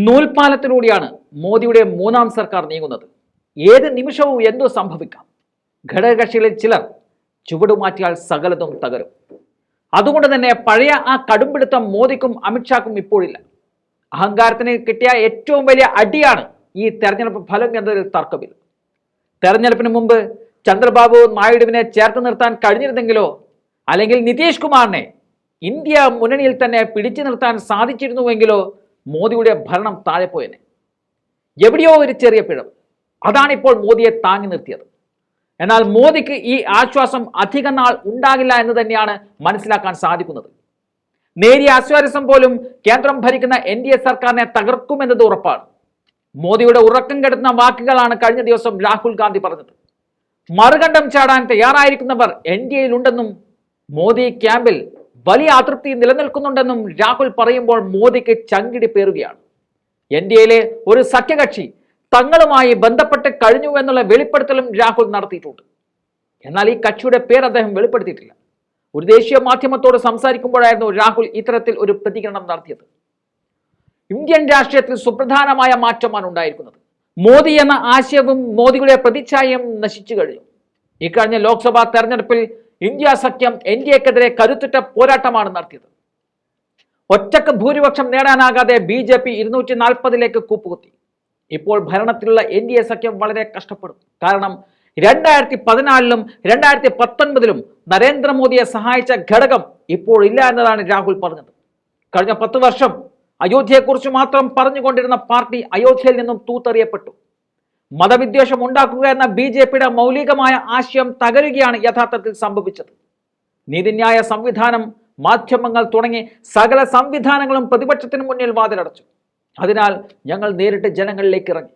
നൂൽപാലത്തിലൂടെയാണ് മോദിയുടെ മൂന്നാം സർക്കാർ നീങ്ങുന്നത്. ഏത് നിമിഷവും എന്തോ സംഭവിക്കാം. ഘടകകക്ഷികളിൽ ചിലർ ചുവടുമാറ്റിയാൽ സകലതും തകരും. അതുകൊണ്ട് തന്നെ പഴയ ആ കടുംപിടുത്തം മോദിക്കും അമിത്ഷാക്കും ഇപ്പോഴില്ല. അഹങ്കാരത്തിന് കിട്ടിയ ഏറ്റവും വലിയ അടിയാണ് ഈ തെരഞ്ഞെടുപ്പ് ഫലം എന്നതിൽ തർക്കമില്ല. തെരഞ്ഞെടുപ്പിന് മുമ്പ് ചന്ദ്രബാബു നായിഡുവിനെ ചേർത്ത് നിർത്താൻ കഴിഞ്ഞിരുന്നെങ്കിലോ, അല്ലെങ്കിൽ നിതീഷ് കുമാറിനെ ഇന്ത്യ മുന്നണിയിൽ തന്നെ പിടിച്ചു നിർത്താൻ സാധിച്ചിരുന്നുവെങ്കിലോ മോദിയുടെ ഭരണം താഴെ പോയനെ. എവിടെയോ ഒരു ചെറിയ പിഴവ്, അതാണിപ്പോൾ മോദിയെ താങ്ങി നിർത്തിയത്. എന്നാൽ മോദിക്ക് ഈ ആശ്വാസം അധിക നാൾ ഉണ്ടാകില്ല എന്ന് തന്നെയാണ് മനസ്സിലാക്കാൻ സാധിക്കുന്നത്. നേരിയ ആശ്വാസം പോലും കേന്ദ്രം ഭരിക്കുന്ന NDA സർക്കാരിനെ തകർക്കുമെന്നത് ഉറപ്പാണ്. മോദിയുടെ ഉറക്കം കെടുത്തുന്ന വാക്കുകളാണ് കഴിഞ്ഞ ദിവസം രാഹുൽ ഗാന്ധി പറഞ്ഞത്. മറുകണ്ഠം ചാടാൻ തയ്യാറായിരിക്കുന്നവർ NDAയിൽ ഉണ്ടെന്നും മോദി ക്യാമ്പിൽ വലിയ അതൃപ്തി നിലനിൽക്കുന്നുണ്ടെന്നും രാഹുൽ പറയുമ്പോൾ മോദിക്ക് ചങ്കിടി പേറുകയാണ്. NDAയിലെ ഒരു സഖ്യകക്ഷി തങ്ങളുമായി ബന്ധപ്പെട്ട് കഴിഞ്ഞു എന്നുള്ള വെളിപ്പെടുത്തലും രാഹുൽ നടത്തിയിട്ടുണ്ട്. എന്നാൽ ഈ കക്ഷിയുടെ പേര് അദ്ദേഹം വെളിപ്പെടുത്തിയിട്ടില്ല. ഒരു ദേശീയ മാധ്യമത്തോട് സംസാരിക്കുമ്പോഴായിരുന്നു രാഹുൽ ഇത്തരത്തിൽ ഒരു പ്രതികരണം നടത്തിയത്. ഇന്ത്യൻ രാഷ്ട്രീയത്തിൽ സുപ്രധാനമായ മാറ്റമാണ് ഉണ്ടായിരിക്കുന്നത്. മോദി എന്ന ആശയവും മോദിയുടെ പ്രതിച്ഛായയും നശിച്ചു കഴിഞ്ഞു. ഇക്കഴിഞ്ഞ ലോക്സഭാ തെരഞ്ഞെടുപ്പിൽ ഇന്ത്യ സഖ്യം NDAക്കെതിരെ കരുത്തുറ്റ പോരാട്ടമാണ് നടത്തിയത്. ഒറ്റക്ക് ഭൂരിപക്ഷം നേടാനാകാതെ BJP 240ലേക്ക് കൂപ്പുകുത്തി. ഇപ്പോൾ ഭരണത്തിലുള്ള NDA സഖ്യം വളരെ കഷ്ടപ്പെടും. കാരണം 2014ലും 2019ലും നരേന്ദ്രമോദിയെ സഹായിച്ച ഘടകം ഇപ്പോൾ ഇല്ല എന്നതാണ് രാഹുൽ പറഞ്ഞത്. കഴിഞ്ഞ 10 വർഷം അയോധ്യയെക്കുറിച്ച് മാത്രം പറഞ്ഞുകൊണ്ടിരുന്ന പാർട്ടി അയോധ്യയിൽ നിന്നും തൂത്തെറിയപ്പെട്ടു. മതവിദ്വേഷം ഉണ്ടാക്കുക എന്ന BJPയുടെ മൗലികമായ ആശയം തകരുകയാണ് യഥാർത്ഥത്തിൽ സംഭവിച്ചത്. നീതിന്യായ സംവിധാനം, മാധ്യമങ്ങൾ തുടങ്ങി സകല സംവിധാനങ്ങളും പ്രതിപക്ഷത്തിന് മുന്നിൽ വാതിലടച്ചു. അതിനാൽ ഞങ്ങൾ നേരിട്ട് ജനങ്ങളിലേക്ക് ഇറങ്ങി.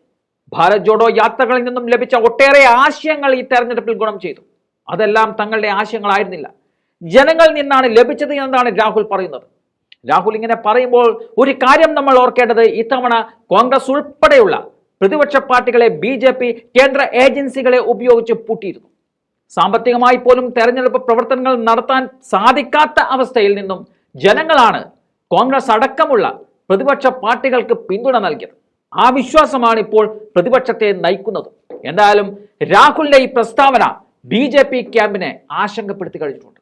ഭാരത് ജോഡോ യാത്രകളിൽ നിന്നും ലഭിച്ച ഒട്ടേറെ ആശയങ്ങൾ ഈ തെരഞ്ഞെടുപ്പിൽ ഗുണം ചെയ്തു. അതെല്ലാം തങ്ങളുടെ ആശയങ്ങളായിരുന്നില്ല, ജനങ്ങളിൽ നിന്നാണ് ലഭിച്ചത് എന്നാണ് രാഹുൽ പറയുന്നത്. രാഹുൽ ഇങ്ങനെ പറയുമ്പോൾ ഒരു കാര്യം നമ്മൾ ഓർക്കേണ്ടത്, ഇത്തവണ കോൺഗ്രസ് ഉൾപ്പെടെയുള്ള പ്രതിപക്ഷ പാർട്ടികളെ BJP കേന്ദ്ര ഏജൻസികളെ ഉപയോഗിച്ച് പൂട്ടിയിരുന്നു. സാമ്പത്തികമായി പോലും തെരഞ്ഞെടുപ്പ് പ്രവർത്തനങ്ങൾ നടത്താൻ സാധിക്കാത്ത അവസ്ഥയിൽ നിന്നും ജനങ്ങളാണ് കോൺഗ്രസ് അടക്കമുള്ള പ്രതിപക്ഷ പാർട്ടികൾക്ക് പിന്തുണ നൽകിയത്. ആ വിശ്വാസമാണ് ഇപ്പോൾ പ്രതിപക്ഷത്തെ നയിക്കുന്നത്. എന്തായാലും രാഹുലിന്റെ ഈ പ്രസ്താവന BJP ക്യാമ്പിനെ ആശങ്കപ്പെടുത്തി കഴിഞ്ഞിട്ടുണ്ട്.